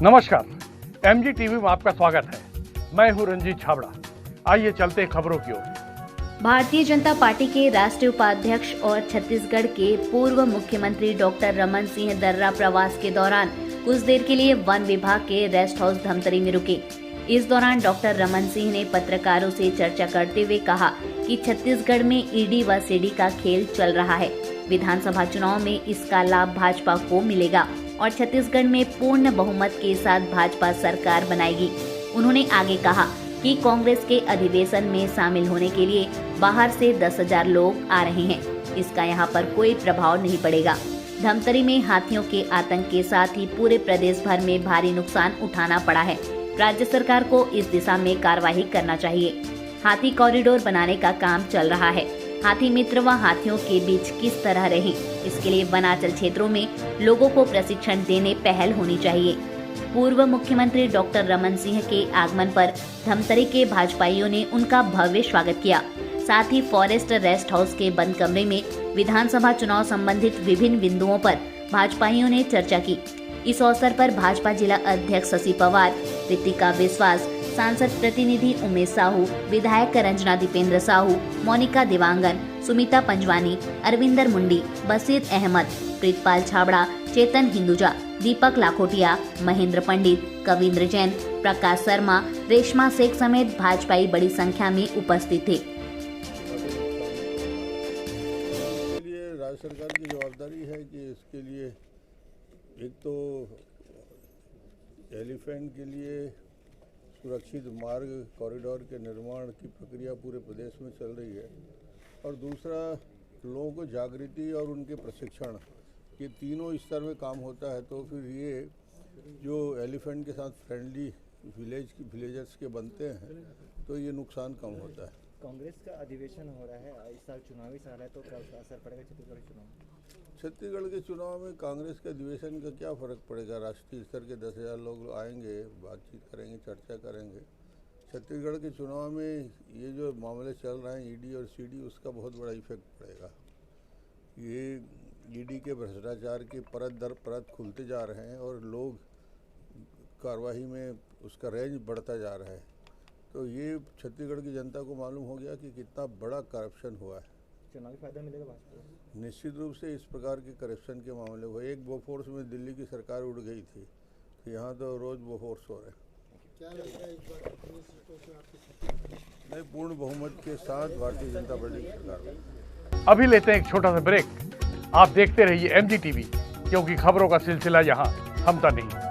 नमस्कार, MG TV में आपका स्वागत है। मैं हूं रंजीत छाबड़ा। आइए चलते खबरों की ओर। भारतीय जनता पार्टी के राष्ट्रीय उपाध्यक्ष और छत्तीसगढ़ के पूर्व मुख्यमंत्री डॉक्टर रमन सिंह दर्रा प्रवास के दौरान कुछ देर के लिए वन विभाग के रेस्ट हाउस धमतरी में रुके। इस दौरान डॉक्टर रमन सिंह ने पत्रकारों से चर्चा करते हुए कहा कि छत्तीसगढ़ में ईडी व सीडी का खेल चल रहा है। विधानसभा चुनाव में इसका लाभ भाजपा को मिलेगा और छत्तीसगढ़ में पूर्ण बहुमत के साथ भाजपा सरकार बनाएगी। उन्होंने आगे कहा कि कांग्रेस के अधिवेशन में शामिल होने के लिए बाहर से 10,000 लोग आ रहे हैं। इसका यहां पर कोई प्रभाव नहीं पड़ेगा। धमतरी में हाथियों के आतंक के साथ ही पूरे प्रदेश भर में भारी नुकसान उठाना पड़ा है। राज्य सरकार को इस दिशा में कार्रवाई करना चाहिए। हाथी कॉरिडोर बनाने का काम चल रहा है। हाथी मित्र व हाथियों के बीच किस तरह रहें, इसके लिए वनांचल क्षेत्रों में लोगों को प्रशिक्षण देने पहल होनी चाहिए। पूर्व मुख्यमंत्री डॉक्टर रमन सिंह के आगमन पर धमतरी के भाजपाइयों ने उनका भव्य स्वागत किया। साथ ही फॉरेस्ट रेस्ट हाउस के बंद कमरे में विधानसभा चुनाव संबंधित विभिन्न बिंदुओं पर भाजपाइयों ने चर्चा की। इस अवसर पर भाजपा जिला अध्यक्ष शशि पवार, रितिका विश्वास, सांसद प्रतिनिधि उमेश साहू, विधायक रंजना दीपेंद्र साहू, मोनिका देवांगन, सुमिता पंजवानी, अरविंदर मुंडी, बशीर अहमद, प्रीतपाल छाबड़ा, चेतन हिंदुजा, दीपक लाखोटिया, महेंद्र पंडित, कविंद्र जैन, प्रकाश शर्मा, रेशमा शेख समेत भाजपाई बड़ी संख्या में उपस्थित थे। राज्य सरकार की जवाबदारी है कि इसके लिए एक तो एलिफेंट के लिए सुरक्षित मार्ग कॉरिडोर के निर्माण की प्रक्रिया पूरे प्रदेश में चल रही है और दूसरा लोगों को जागृति और उनके प्रशिक्षण, ये तीनों स्तर में काम होता है। तो फिर ये जो एलिफेंट के साथ फ्रेंडली विलेजर्स के बनते हैं तो ये नुकसान कम होता है। कांग्रेस का अधिवेशन हो रहा है, इस साल चुनावी साल है, तो क्या उसका असर पड़ेगा छत्तीसगढ़ के चुनाव में? छत्तीसगढ़ के चुनाव में कांग्रेस के अधिवेशन का क्या फ़र्क पड़ेगा? राष्ट्रीय स्तर के 10,000 लोग आएंगे, बातचीत करेंगे, चर्चा करेंगे। छत्तीसगढ़ के चुनाव में ये जो मामले चल रहे हैं ईडी और सीडी, उसका बहुत बड़ा इफेक्ट पड़ेगा। ये ईडी के भ्रष्टाचार के परत दर परत खुलते जा रहे हैं और लोग कार्रवाई में उसका रेंज बढ़ता जा रहा है। तो ये छत्तीसगढ़ की जनता को मालूम हो गया कि कितना बड़ा करप्शन हुआ है। चुनावी फायदा मिलेगा भाजपा को? निश्चित रूप से इस प्रकार के करप्शन के मामले हुए। एक बोफोर्स में दिल्ली की सरकार उड़ गई थी, तो यहाँ तो रोज बोफोर्स हो रहे हैं। क्या लगता है इस बार कितनी सीटों से आपकी? नहीं, पूर्ण बहुमत के साथ भारतीय जनता पार्टी की सरकार होगी। अभी लेते हैं एक छोटा सा ब्रेक। आप देखते रहिए एमजी टीवी, क्योंकि खबरों का सिलसिला यहाँ थमता नहीं।